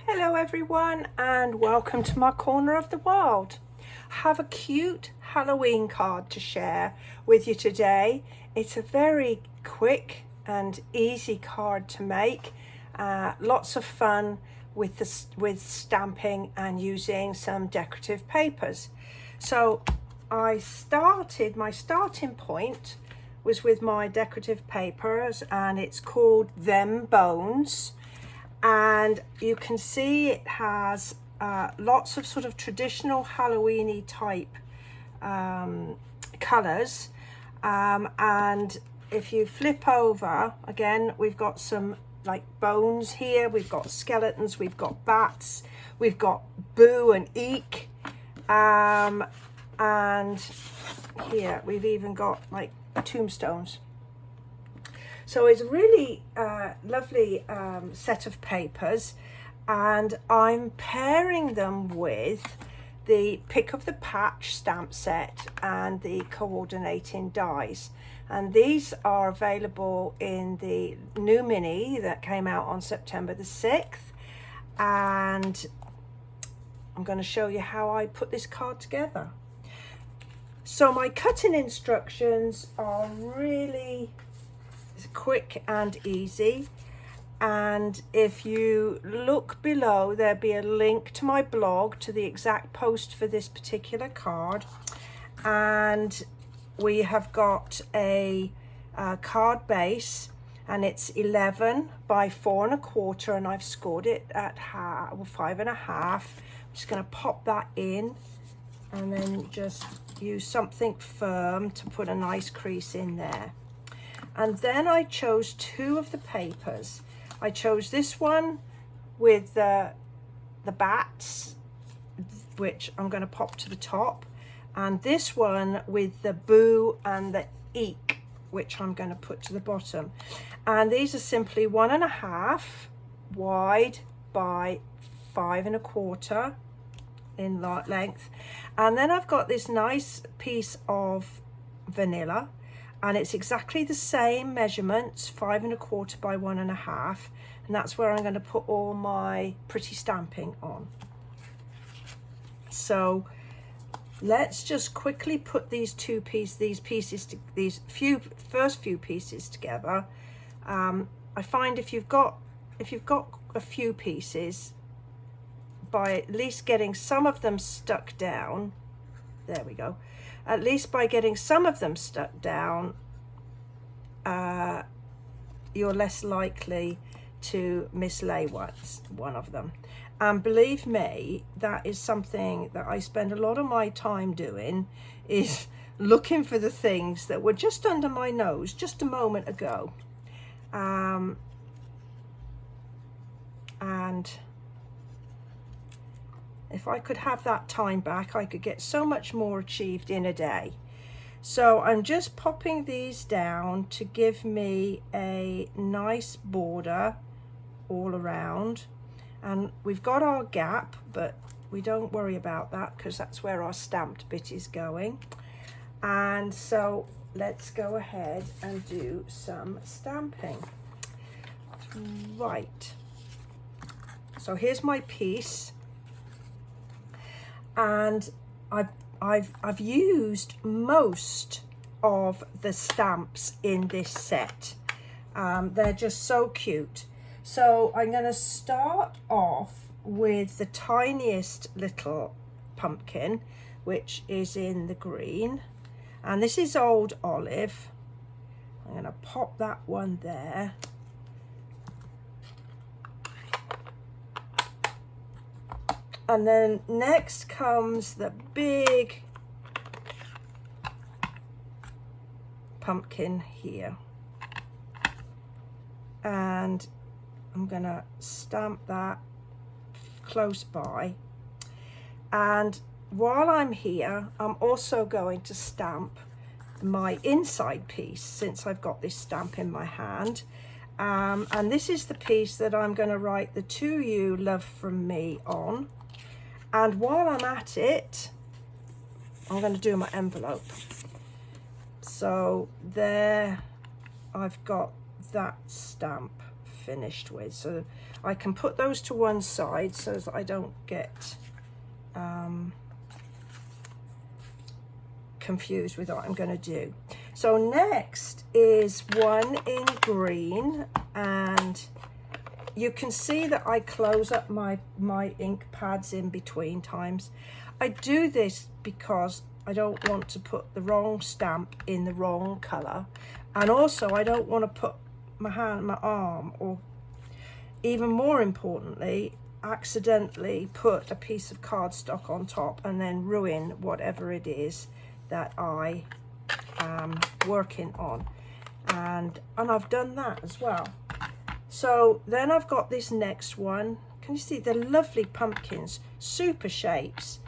Hello everyone and welcome to my corner of the world. I have a cute Halloween card to share with you today. It's a very quick and easy card to make. Lots of fun with stamping and using some decorative papers. So my starting point was with my decorative papers, and it's called Them Bones. And you can see it has lots of sort of traditional Halloween-y type colours. And if you flip over, again, we've got some like bones here, we've got skeletons, we've got bats, we've got Boo and Eek. And here we've even got like tombstones. So it's a really lovely set of papers, and I'm pairing them with the Pick of the Patch stamp set and the coordinating dies. And these are available in the new mini that came out on September the 6th. And I'm going to show you how I put this card together. So my cutting instructions are really quick and easy, and if you look below, there'll be a link to my blog to the exact post for this particular card. And we have got a card base, and it's 11 by 4 1/4, and I've scored it at 5 1/2. I'm just going to pop that in and then just use something firm to put a nice crease in there. And then I chose two of the papers. I chose this one with the bats, which I'm going to pop to the top, and this one with the Boo and the Eek, which I'm going to put to the bottom. And these are simply 1 1/2 wide by 5 1/4 in length. And then I've got this nice piece of vanilla, and it's exactly the same measurements, 5 1/4 by 1 1/2, and that's where I'm going to put all my pretty stamping on. So let's just quickly put these first few pieces together. I find if you've got a few pieces, by at least getting some of them stuck down, there we go, at least by getting some of them stuck down, you're less likely to mislay one of them. And believe me, that is something that I spend a lot of my time doing, is looking for the things that were just under my nose just a moment ago. And if I could have that time back, I could get so much more achieved in a day. So I'm just popping these down to give me a nice border all around. And we've got our gap, but we don't worry about that because that's where our stamped bit is going. And so let's go ahead and do some stamping. Right. So here's my piece. And I've used most of the stamps in this set. They're just so cute. So I'm going to start off with the tiniest little pumpkin, which is in the green, and this is Old Olive. I'm going to pop that one there. And then next comes the big pumpkin here. And I'm gonna stamp that close by. And while I'm here, I'm also going to stamp my inside piece, since I've got this stamp in my hand. And this is the piece that I'm going to write the To You Love From Me on. And while I'm at it, I'm going to do my envelope. So there, I've got that stamp finished with. So I can put those to one side so that I don't get confused with what I'm going to do. So next is one in green, and you can see that I close up my ink pads in between times. I do this because I don't want to put the wrong stamp in the wrong color, and also I don't want to put my hand, my arm, or even more importantly, accidentally put a piece of cardstock on top and then ruin whatever it is that I am working on. And I've done that as well. So then I've got this next one. Can you see the lovely pumpkins, super shapes?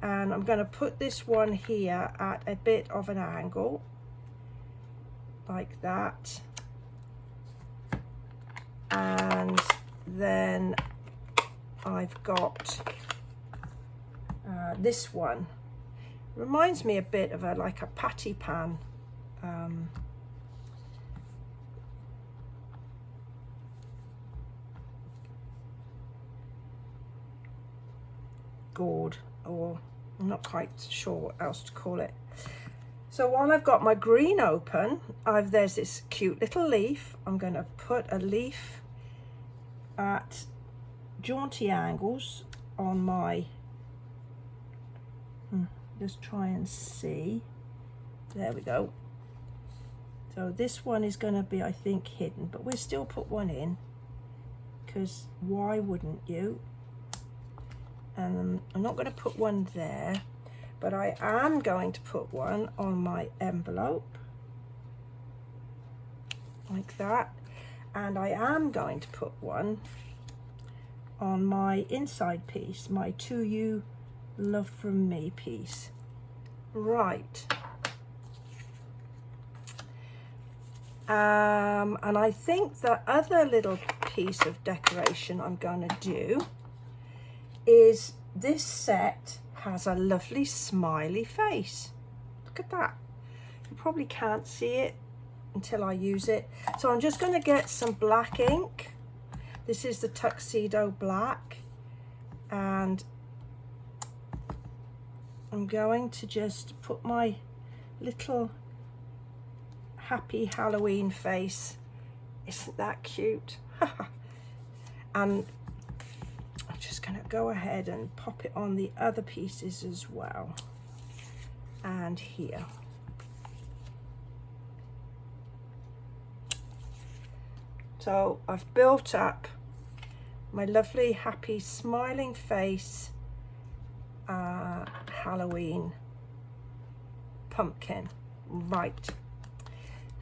And I'm going to put this one here at a bit of an angle, like that. And then I've got this one. Reminds me a bit of like a patty pan. Gourd, or I'm not quite sure what else to call it. So while I've got my green open, there's this cute little leaf. I'm going to put a leaf at jaunty angles on my, just try and see, there we go. So this one is going to be, I think, hidden, but we'll still put one in, because why wouldn't you? And I'm not going to put one there, but I am going to put one on my envelope, like that. And I am going to put one on my inside piece, my To You Love From Me piece. Right. And I think the other little piece of decoration I'm going to do is this set has a lovely smiley face. Look at that. You probably can't see it until I use it. So I'm just going to get some black ink. This is the Tuxedo Black, and I'm going to just put my little happy Halloween face. Isn't that cute? And I'm just going to go ahead and pop it on the other pieces as well, and here. So I've built up my lovely, happy, smiling face Halloween pumpkin. Right.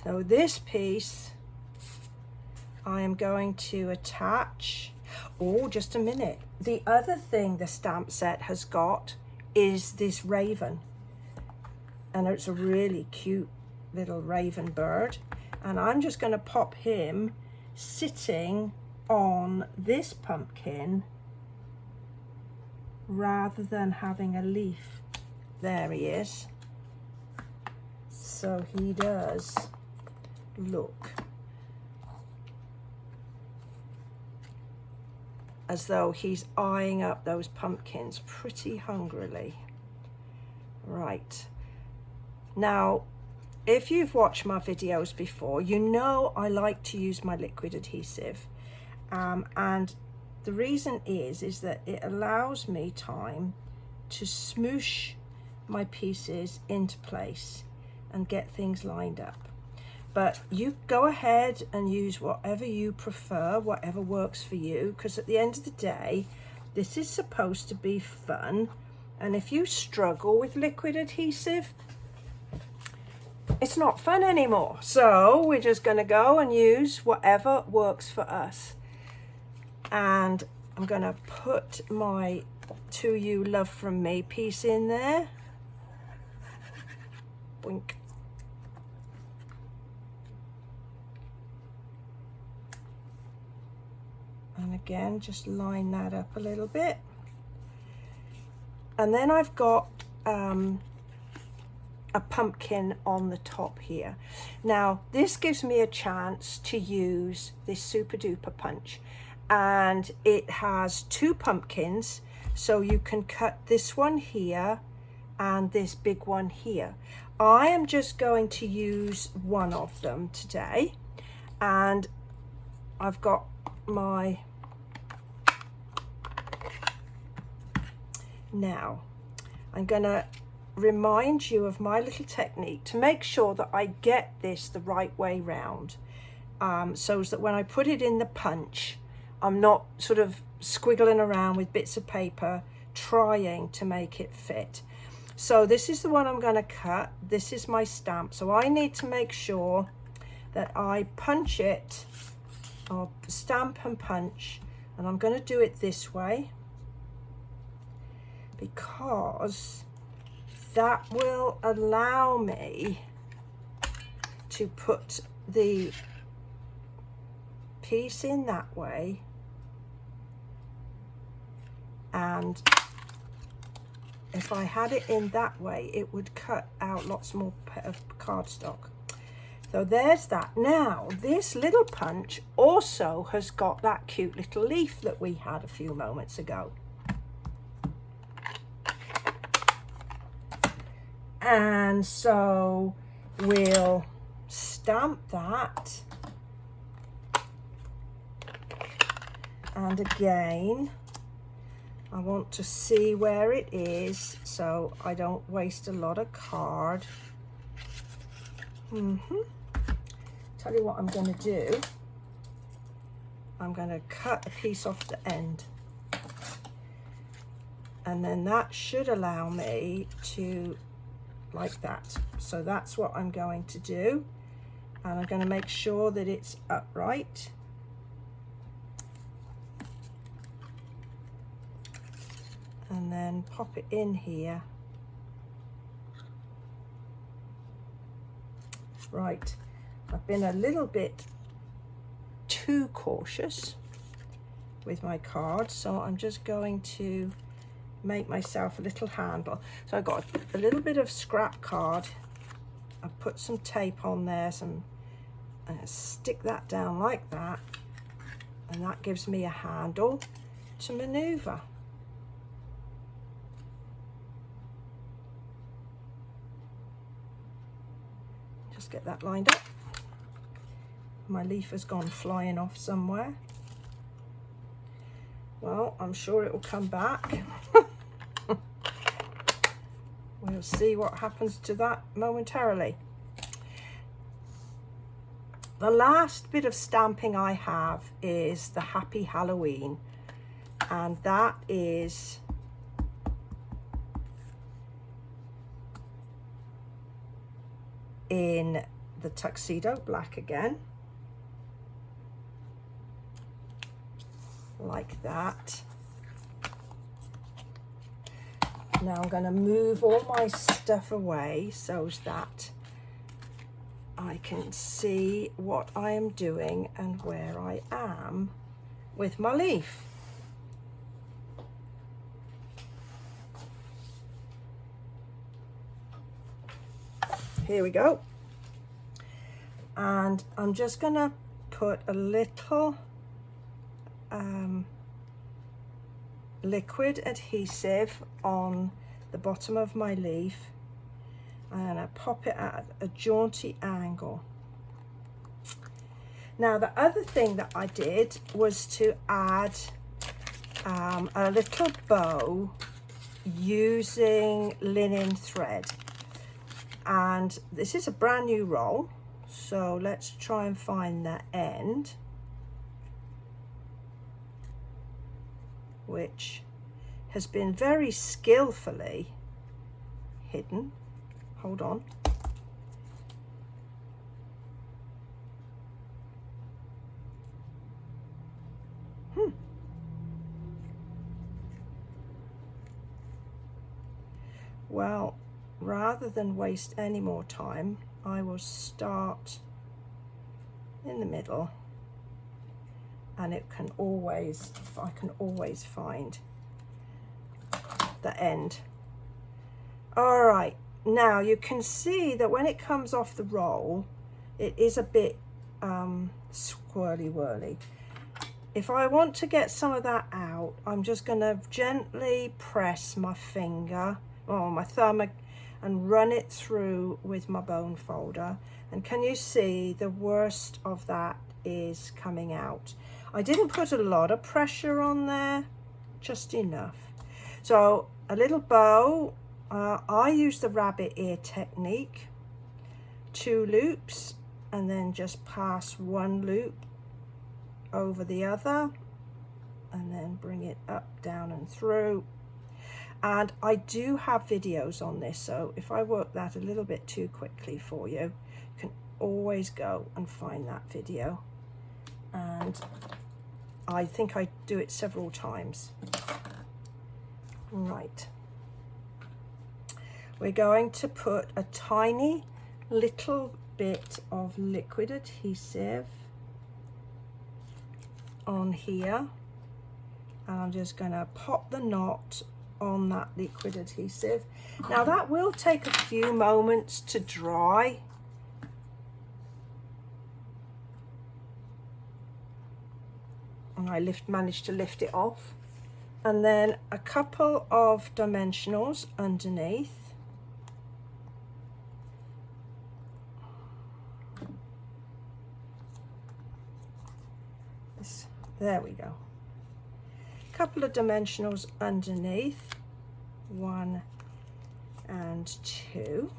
So this piece I am going to attach. Oh, just a minute. The other thing the stamp set has got is this raven. And it's a really cute little raven bird. And I'm just going to pop him sitting on this pumpkin rather than having a leaf. There he is. So he does look as though he's eyeing up those pumpkins pretty hungrily. Right. Now, if you've watched my videos before, you know I like to use my liquid adhesive. And the reason is that it allows me time to smoosh my pieces into place and get things lined up. But you go ahead and use whatever you prefer, whatever works for you, because at the end of the day, this is supposed to be fun. And if you struggle with liquid adhesive, it's not fun anymore. So we're just going to go and use whatever works for us. And I'm going to put my To You Love From Me piece in there. Boink. And again, just line that up a little bit. And then I've got a pumpkin on the top here. Now this gives me a chance to use this Super Duper punch, and it has 2 pumpkins, so you can cut this one here and this big one here. I am just going to use one of them today, and I've got my, now I'm gonna remind you of my little technique to make sure that I get this the right way round, so that when I put it in the punch, I'm not sort of squiggling around with bits of paper trying to make it fit. So this is the one I'm going to cut. This is my stamp. So I need to make sure that I punch it, or stamp and punch, and I'm going to do it this way because that will allow me to put the piece in that way, and if I had it in that way, it would cut out lots more of cardstock. So there's that. Now, this little punch also has got that cute little leaf that we had a few moments ago. And so we'll stamp that. And again, I want to see where it is so I don't waste a lot of card. Tell you what I'm going to do. I'm going to cut a piece off the end. And then that should allow me to, like that. So that's what I'm going to do. And I'm going to make sure that it's upright. And then pop it in here. Right, I've been a little bit too cautious with my card, so I'm just going to make myself a little handle. So I've got a little bit of scrap card. I've put some tape on there, stick that down like that, and that gives me a handle to maneuver. Get that lined up. My leaf has gone flying off somewhere. Well, I'm sure it will come back. We'll see what happens to that momentarily. The last bit of stamping I have is the Happy Halloween, and that is in the Tuxedo Black again, like that. Now I'm going to move all my stuff away so that I can see what I am doing and where I am with my leaf. Here we go. And I'm just going to put a little liquid adhesive on the bottom of my leaf, and I pop it at a jaunty angle. Now the other thing that I did was to add a little bow using linen thread. And this is a brand new roll, so let's try and find the end, which has been very skillfully hidden. Hold on. Well, rather than waste any more time, I will start in the middle, and I can always find the end. All right, Now you can see that when it comes off the roll, it is a bit swirly whirly. If I want to get some of that out, I'm just going to gently press my finger or my thumb and run it through with my bone folder. And can you see the worst of that is coming out? I didn't put a lot of pressure on there, just enough. So a little bow, I use the rabbit ear technique, 2 loops, and then just pass 1 loop over the other, and then bring it up, down and through. And I do have videos on this, so if I work that a little bit too quickly for you, you can always go and find that video. And I think I do it several times. Right. We're going to put a tiny little bit of liquid adhesive on here, and I'm just going to pop the knot on that liquid adhesive. Now that will take a few moments to dry. And I managed to lift it off. And then a couple of dimensionals underneath. There we go. Couple of dimensionals underneath, 1 and 2.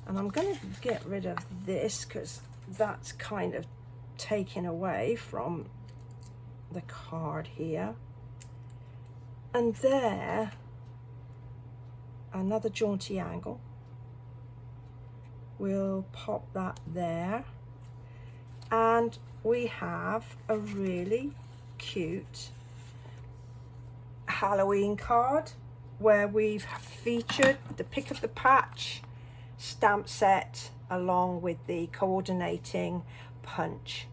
And I'm going to get rid of this because that's kind of taken away from the card here. And there, another jaunty angle. We'll pop that there. And we have a really cute Halloween card where we've featured the Pick of the Patch stamp set along with the coordinating punch.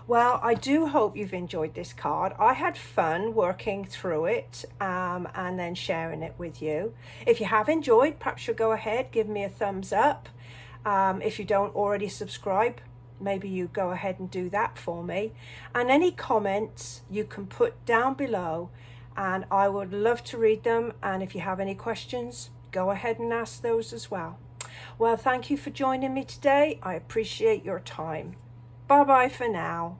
Well, I do hope you've enjoyed this card. I had fun working through it and then sharing it with you. If you have enjoyed, perhaps you'll go ahead, give me a thumbs up. If you don't already subscribe, maybe you go ahead and do that for me. And any comments you can put down below and I would love to read them. And if you have any questions, go ahead and ask those as well. Well, thank you for joining me today. I appreciate your time. Bye-bye for now.